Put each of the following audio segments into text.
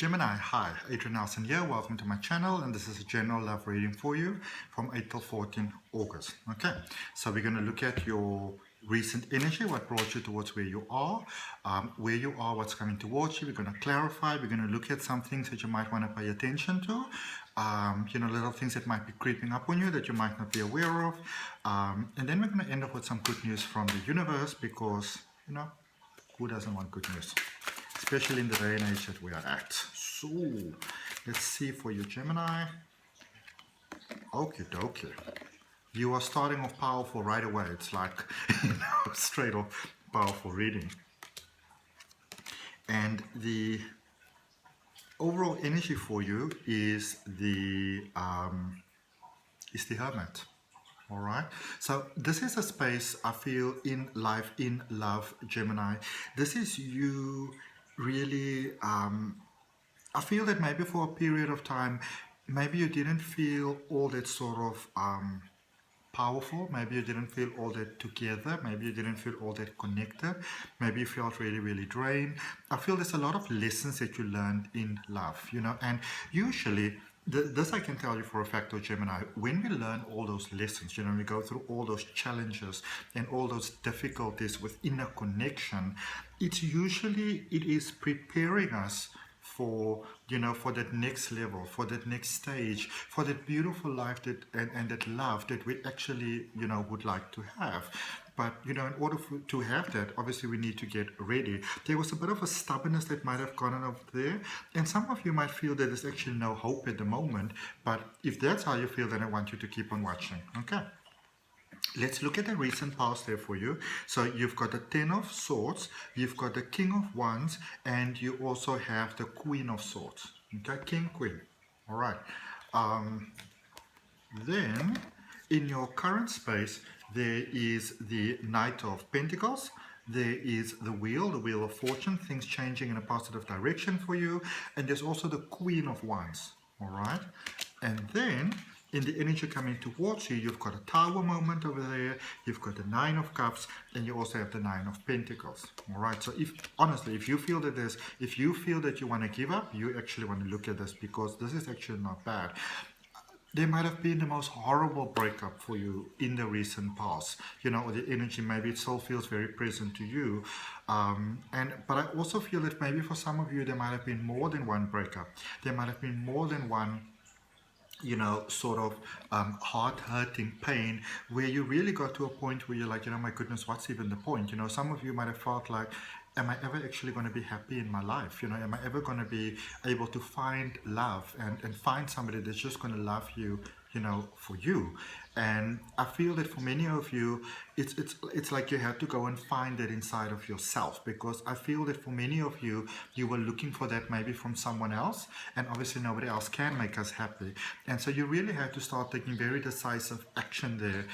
Gemini, hi, Adrian Nelson here. Welcome to my channel, and this is a general love reading for you from 8 till 14 August. Okay, so we're going to look at your recent energy, what brought you towards where you are, what's coming towards you. We're going to clarify. We're going to look at some things that you might want to pay attention to. Little things that might be creeping up on you that you might not be aware of. And then we're going to end up with some good news from the universe because, who doesn't want good news? Especially in the day and age that we are at. So, let's see for you, Gemini. Okie dokie. You are starting off powerful right away. It's like, straight off powerful reading. And the overall energy for you is the Hermit. All right, so this is a space I feel in life, in love, Gemini. This is you really, I feel that maybe for a period of time, maybe you didn't feel all that sort of powerful, maybe you didn't feel all that together, maybe you didn't feel all that connected, maybe you felt really, really drained. I feel there's a lot of lessons that you learned in love, and usually, this I can tell you for a fact, Gemini, when we learn all those lessons, we go through all those challenges and all those difficulties within a connection, it is preparing us for, for that next level, for that next stage, for that beautiful life that and that love that we actually, would like to have. But, in order to have that, obviously we need to get ready. There was a bit of a stubbornness that might have gone on over there. And some of you might feel that there's actually no hope at the moment. But if that's how you feel, then I want you to keep on watching. Okay. Let's look at the recent past there for you. So you've got the Ten of Swords, you've got the King of Wands, and you also have the Queen of Swords. Okay, King, Queen. All right. Then, in your current space, there is the Knight of Pentacles. There is the Wheel of Fortune, things changing in a positive direction for you. And there's also the Queen of Wands. All right. And then, in the energy coming towards you, you've got a Tower moment over there, you've got the Nine of Cups, and you also have the Nine of Pentacles. All right, so if you feel that you want to give up, you actually want to look at this because this is actually not bad. There might have been the most horrible breakup for you in the recent past, or the energy, maybe it still feels very present to you. But I also feel that maybe for some of you, there might have been more than one breakup. There might have been more than one sort of heart-hurting pain where you really got to a point where you're like, my goodness, what's even the point? Some of you might have felt like, am I ever actually going to be happy in my life? Am I ever going to be able to find love and find somebody that's just going to love you, for you? And I feel that for many of you, it's like you have to go and find that inside of yourself, because I feel that for many of you, you were looking for that maybe from someone else, and obviously nobody else can make us happy. And so you really have to start taking very decisive action there.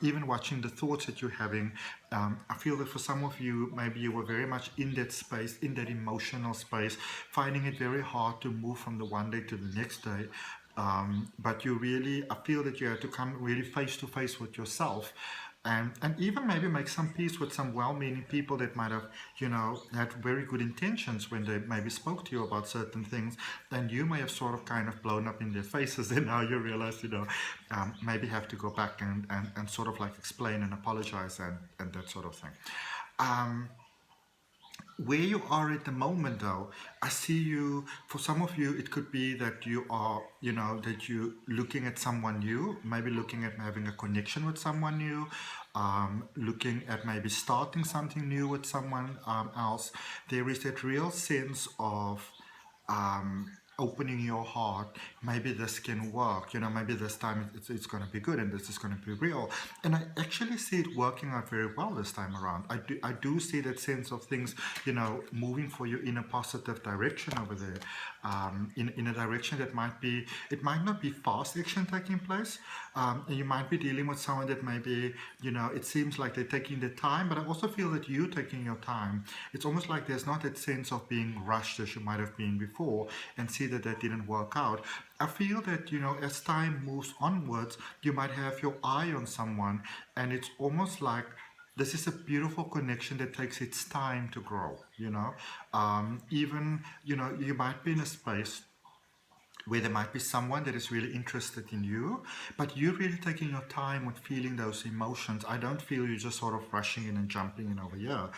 Even watching the thoughts that you're having, I feel that for some of you, maybe you were very much in that space, in that emotional space, finding it very hard to move from the one day to the next day. But I feel that you have to come really face to face with yourself and even maybe make some peace with some well-meaning people that might have, had very good intentions when they maybe spoke to you about certain things, and you may have sort of kind of blown up in their faces, and now you realize, maybe have to go back and sort of like explain and apologize and that sort of thing. Where you are at the moment, though, I see you, for some of you, it could be that you are, that you're looking at someone new, maybe looking at having a connection with someone new, looking at maybe starting something new with someone else. There is that real sense of opening your heart. Maybe this can work, maybe this time it's going to be good and this is going to be real. And I actually see it working out very well this time around. I do see that sense of things, moving for you in a positive direction over there, in a direction that it might not be fast action taking place. And you might be dealing with someone that maybe, it seems like they're taking their time, but I also feel that you're taking your time. It's almost like there's not that sense of being rushed as you might have been before, and see that didn't work out. I feel that, as time moves onwards, you might have your eye on someone, and it's almost like this is a beautiful connection that takes its time to grow, you know. Even, you know, you might be in a space where there might be someone that is really interested in you, but you're really taking your time with feeling those emotions. I don't feel you just sort of rushing in and jumping in over here.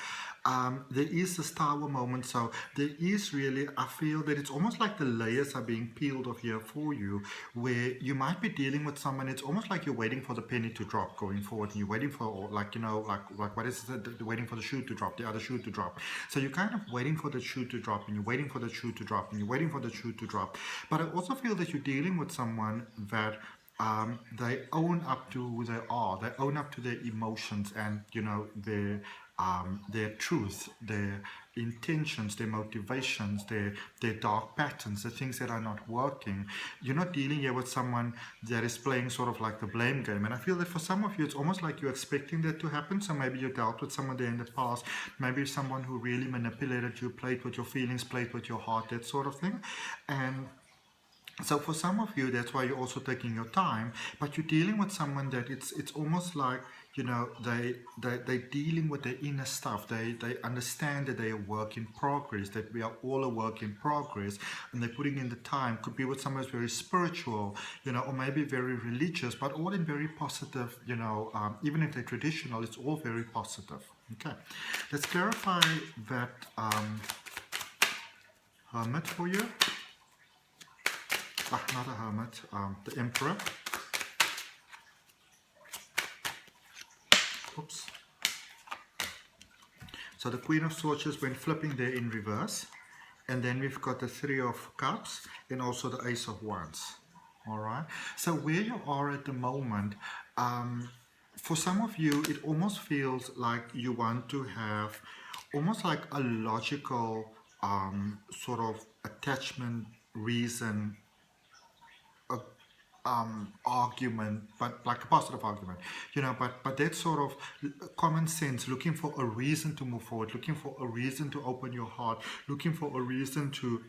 There is this tower moment, so there is really, I feel that it's almost like the layers are being peeled off here for you, where you might be dealing with someone. It's almost like you're waiting for the penny to drop going forward, and you're waiting for, or like, you know, like what is it, waiting for the shoe to drop, the other shoe to drop. So you're kind of waiting for the shoe to drop, and you're waiting for the shoe to drop, and you're waiting for the shoe to drop. But I also feel that you're dealing with someone that they own up to who they are. They own up to their emotions and, you know, their truth, their intentions, their motivations, their dark patterns, the things that are not working. You're not dealing here with someone that is playing sort of like the blame game. And I feel that for some of you, it's almost like you're expecting that to happen. So maybe you dealt with someone there in the past, maybe someone who really manipulated you, played with your feelings, played with your heart, that sort of thing. And so for some of you, that's why you're also taking your time, but you're dealing with someone that it's almost like, you know, they're dealing with their inner stuff. They understand that they're a work in progress, that we are all a work in progress, and they're putting in the time. Could be with someone who's very spiritual, you know, or maybe very religious, but all in very positive, you know, even if they're traditional, it's all very positive. Okay, let's clarify that Hermit for you. Not a Hermit, the Emperor. Oops. So the Queen of Swords just went flipping there in reverse. And then we've got the Three of Cups and also the Ace of Wands. All right. So where you are at the moment, for some of you, it almost feels like you want to have almost like a logical sort of attachment, reason, argument, but like a positive argument, you know, but that sort of common sense, looking for a reason to move forward, looking for a reason to open your heart, looking for a reason to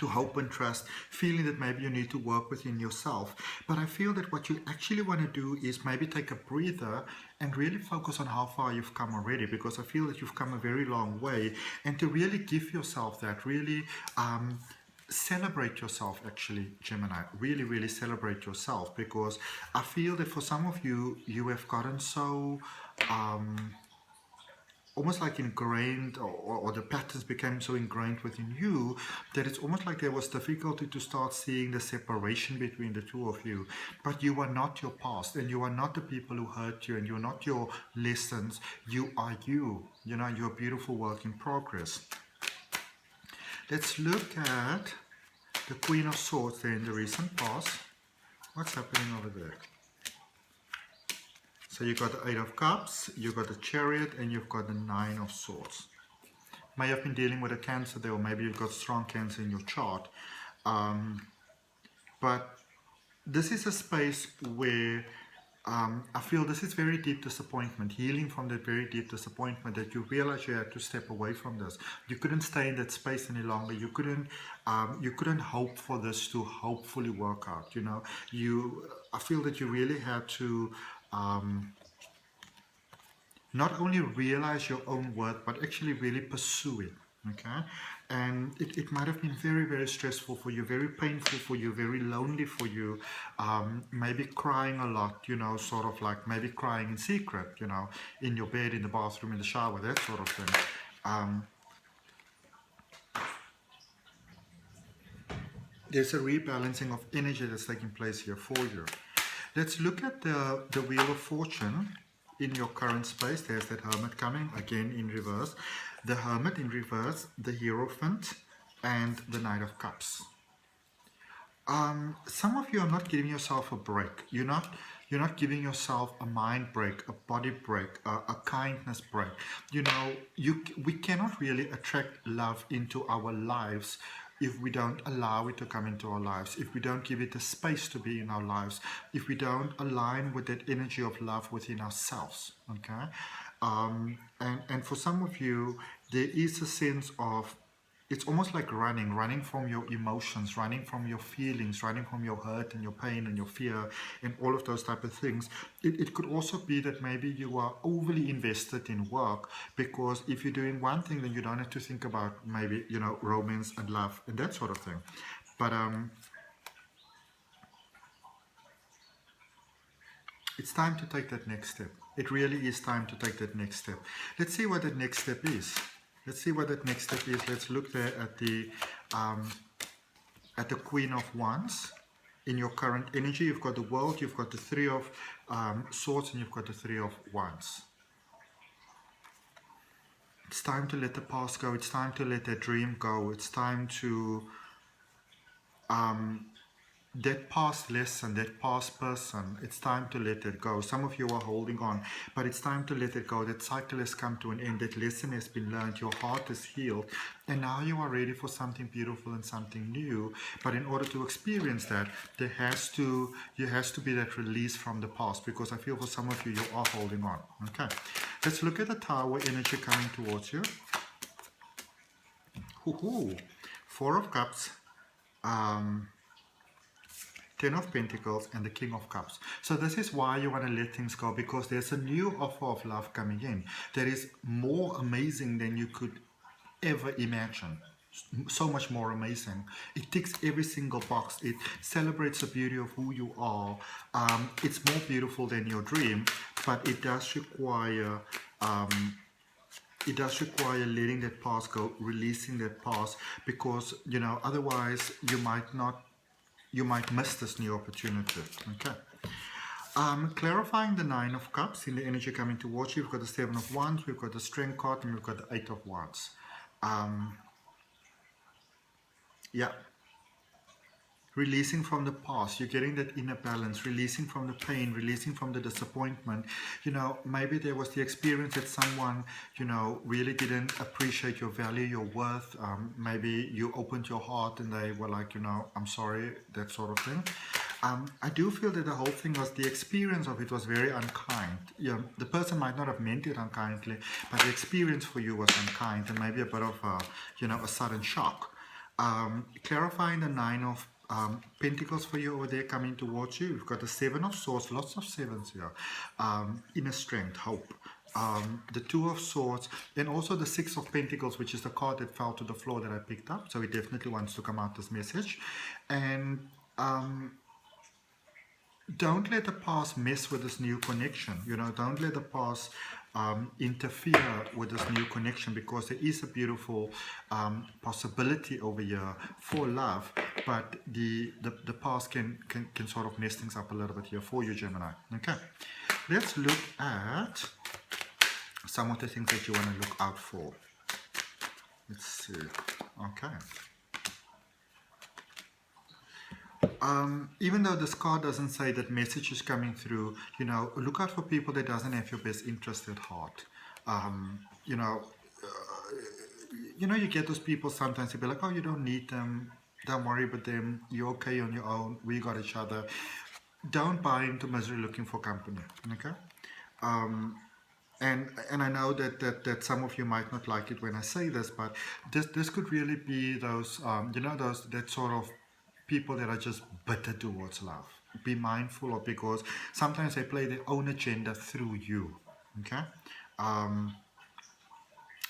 hope and trust, feeling that maybe you need to work within yourself. But I feel that what you actually want to do is maybe take a breather and really focus on how far you've come already, because I feel that you've come a very long way, and to really give yourself that, really celebrate yourself, actually, Gemini. Really, really celebrate yourself, because I feel that for some of you, you have gotten so almost like ingrained, or the patterns became so ingrained within you that it's almost like there was difficulty to start seeing the separation between the two of you. But you are not your past, and you are not the people who hurt you, and you're not your lessons. You are you. You know, you're a beautiful work in progress. Let's look at the Queen of Swords there in the recent past. What's happening over there? So you've got the Eight of Cups, you've got the Chariot, and you've got the Nine of Swords. May have been dealing with a Cancer there, or maybe you've got strong Cancer in your chart. But this is a space where I feel this is very deep disappointment, healing from that very deep disappointment, that you realize you had to step away from this. You couldn't stay in that space any longer. You couldn't hope for this to hopefully work out. You know, I feel that you really had to not only realize your own worth, but actually really pursue it. Okay, and it might have been very, very stressful for you, very painful for you, very lonely for you, maybe crying a lot, you know, sort of like maybe crying in secret, you know, in your bed, in the bathroom, in the shower, that sort of thing. There's a rebalancing of energy that's taking place here for you. Let's look at the Wheel of Fortune in your current space. There's that Hermit coming again in reverse. The Hermit in reverse, the Hierophant, and the Knight of Cups. Some of you are not giving yourself a break. You're not giving yourself a mind break, a body break, a kindness break. You know, we cannot really attract love into our lives if we don't allow it to come into our lives, if we don't give it the space to be in our lives, if we don't align with that energy of love within ourselves. Okay, and for some of you, there is a sense of it's almost like running from your emotions, running from your feelings, running from your hurt and your pain and your fear and all of those type of things. It could also be that maybe you are overly invested in work, because if you're doing one thing, then you don't have to think about maybe, romance and love and that sort of thing. But it's time to take that next step. It really is time to take that next step. Let's see what that next step is. Let's see what that next step is. Let's look there at the Queen of Wands. In your current energy, you've got the World, you've got the Three of Swords, and you've got the Three of Wands. It's time to let the past go. It's time to let that dream go. It's time to that past lesson, that past person, it's time to let it go. Some of you are holding on, but it's time to let it go. That cycle has come to an end. That lesson has been learned. Your heart is healed. And now you are ready for something beautiful and something new. But in order to experience that, there has to be that release from the past, because I feel for some of you, you are holding on. Okay. Let's look at the Tower energy coming towards you. Four of Cups. 10 of Pentacles and the King of Cups. So this is why you want to let things go, because there's a new offer of love coming in that is more amazing than you could ever imagine. So much more amazing. It ticks every single box. It celebrates the beauty of who you are. It's more beautiful than your dream, but it does require letting that past go, releasing that past, because otherwise you might miss this new opportunity. Okay. Clarifying the Nine of Cups in the energy coming towards you. We've got the Seven of Wands, we've got the Strength card, and we've got the Eight of Wands. Yeah. Releasing from the past, you're getting that inner balance, releasing from the pain, releasing from the disappointment. Maybe there was the experience that someone, really didn't appreciate your value, your worth. Maybe you opened your heart and they were like, I'm sorry, that sort of thing. I do feel that the whole thing was, the experience of it was very unkind. The person might not have meant it unkindly, but the experience for you was unkind, and maybe a bit of a sudden shock. Clarifying the Nine of Pentacles for you over there coming towards you. We've got the Seven of Swords, lots of sevens here. Inner strength, hope. The Two of Swords, and also the Six of Pentacles, which is the card that fell to the floor that I picked up. So it definitely wants to come out this message. And don't let the past mess with this new connection. Don't let the past interfere with this new connection, because there is a beautiful possibility over here for love, but the past can sort of mess things up a little bit here for you, Gemini. Okay, let's look at some of the things that you want to look out for. Let's see. Okay. Even though this card doesn't say that message is coming through, look out for people that doesn't have your best interest at heart. You get those people sometimes, they be like, oh, you don't need them, don't worry about them, you're okay on your own, we got each other. Don't buy into misery looking for company. Okay. And I know that some of you might not like it when I say this, but this could really be those that sort of people that are just bitter towards love. Be mindful of, because sometimes they play their own agenda through you. Okay.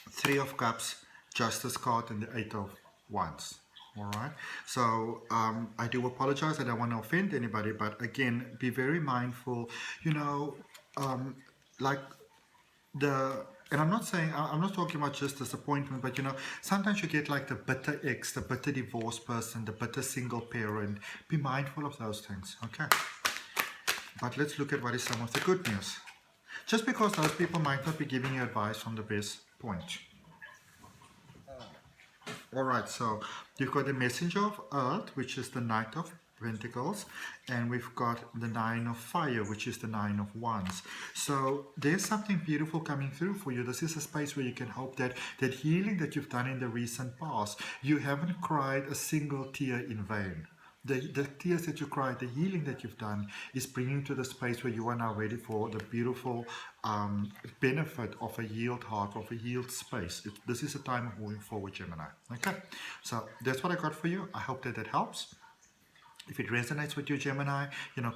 Three of Cups, Justice card, and the Eight of Wands. All right. So I do apologize. I don't want to offend anybody, but again, be very mindful. And I'm not talking about just disappointment, but sometimes you get like the bitter ex, the bitter divorced person, the bitter single parent. Be mindful of those things, okay? But let's look at what is some of the good news. Just because those people might not be giving you advice from the best point. All right, so you've got the Messenger of Earth, which is the Knight of Pentacles, and we've got the Nine of Fire, which is the Nine of Wands. So there's something beautiful coming through for you. This is a space where you can hope that healing that you've done in the recent past, you haven't cried a single tear in vain. the tears that you cried, the healing that you've done is bringing to the space where you are now ready for the beautiful benefit of a healed heart, of a healed space. This is a time of moving forward, Gemini. Okay, so that's what I got for you. I hope that helps. If it resonates with you, Gemini,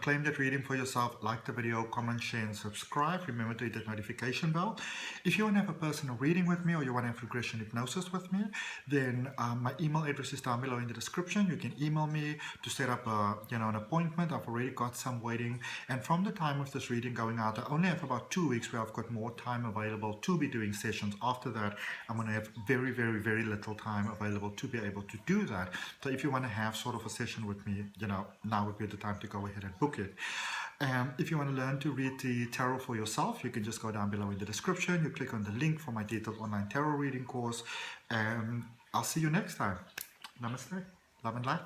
claim that reading for yourself, like the video, comment, share, and subscribe. Remember to hit that notification bell. If you want to have a personal reading with me or you want to have regression hypnosis with me, then my email address is down below in the description. You can email me to set up an appointment. I've already got some waiting. And from the time of this reading going out, I only have about 2 weeks where I've got more time available to be doing sessions. After that, I'm going to have very, very, very little time available to be able to do that. So if you want to have sort of a session with me, now would be the time to go ahead and book it. If you want to learn to read the tarot for yourself, you can just go down below in the description. You click on the link for my detailed online tarot reading course. And I'll see you next time. Namaste. Love and light.